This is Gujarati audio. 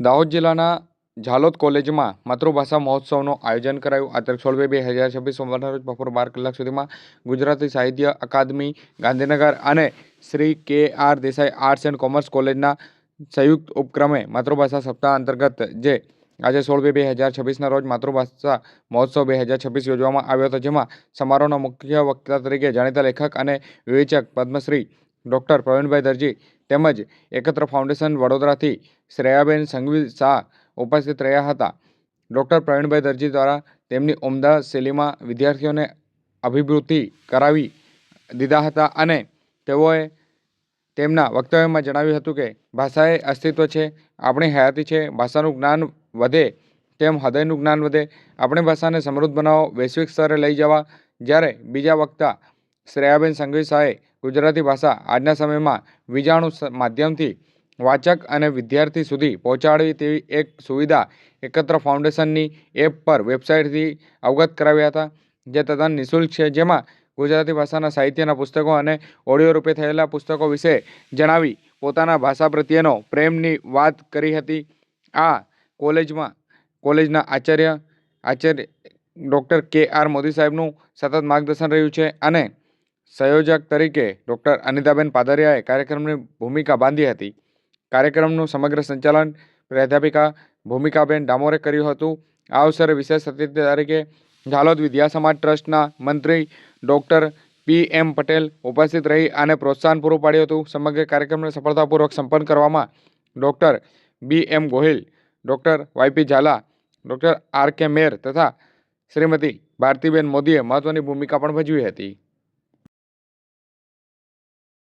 દાહોદ જિલ્લાના ઝાલોદ કોલેજમાં માતૃભાષા મહોત્સવનું આયોજન કરાયું. આ તારીખ 16/2/2026 સોમવારના રોજ બપોર 12 કલાક સુધીમાં ગુજરાતી સાહિત્ય અકાદમી ગાંધીનગર અને Shri K R. Desai arts and commerce કોલેજના સંયુક્ત ઉપક્રમે માતૃભાષા સપ્તાહ અંતર્ગત જે આજે 16/2/2026ના રોજ માતૃભાષા મહોત્સવ 2026 યોજવામાં આવ્યો હતો, જેમાં સમારોહના મુખ્ય વક્તા તરીકે જાણીતા લેખક અને વિવેચક પદ્મશ્રી ડૉક્ટર પ્રવીણભાઈ દરજી તેમજ એકત્ર ફાઉન્ડેશન વડોદરાથી શ્રેયાબેન સંઘવી શાહ ઉપસ્થિત રહ્યા હતા. ડૉક્ટર પ્રવીણભાઈ દરજી દ્વારા તેમની ઉમદા શૈલીમાં વિદ્યાર્થીઓને અભિભૂતિ કરાવી દીધા હતા અને તેઓએ તેમના વક્તવ્યમાં જણાવ્યું હતું કે ભાષા એ અસ્તિત્વ છે, આપણી હયાતી છે. ભાષાનું જ્ઞાન વધે તેમ હૃદયનું જ્ઞાન વધે. આપણી ભાષાને સમૃદ્ધ બનાવો, વૈશ્વિક સ્તરે લઈ જવા. જ્યારે બીજા વક્તા શ્રેયાબેન સંઘવી શાહે ગુજરાતી ભાષા આજના સમયમાં વીજાણુ માધ્યમથી વાચક અને વિદ્યાર્થી સુધી પહોંચાડવી તેવી એક સુવિધા એકત્ર ફાઉન્ડેશનની એપ પર વેબસાઇટથી અવગત કરાવ્યા હતા, જે તદ્દન નિઃશુલ્ક છે. જેમાં ગુજરાતી ભાષાના સાહિત્યના પુસ્તકો અને ઓડિયો રૂપે થયેલા પુસ્તકો વિશે જણાવી પોતાના ભાષા પ્રત્યેનો પ્રેમની વાત કરી હતી. આ કોલેજના આચાર્ય ડૉક્ટર કે.આર. મોદી સાહેબનું સતત માર્ગદર્શન રહ્યું છે અને સંયોજક તરીકે ડૉક્ટર અનિતાબેન પાદરિયાએ કાર્યક્રમની ભૂમિકા બાંધી હતી. કાર્યક્રમનું સમગ્ર સંચાલન પ્રાધ્યાપિકા ભૂમિકાબેન ડામોરે કર્યું હતું. આ અવસરે વિશેષ અતિથિ તરીકે ઝાલોદ વિદ્યા સમાજ ટ્રસ્ટના મંત્રી ડૉક્ટર પી.એમ. પટેલ ઉપસ્થિત રહી અને પ્રોત્સાહન પૂરું પાડ્યું હતું. સમગ્ર કાર્યક્રમને સફળતાપૂર્વક સંપન્ન કરવામાં doctor B M. Gohil, doctor Y P. Zala, doctor R K. Mer તથા શ્રીમતી ભારતીબેન મોદીએ મહત્વની ભૂમિકા પણ ભજવી હતી.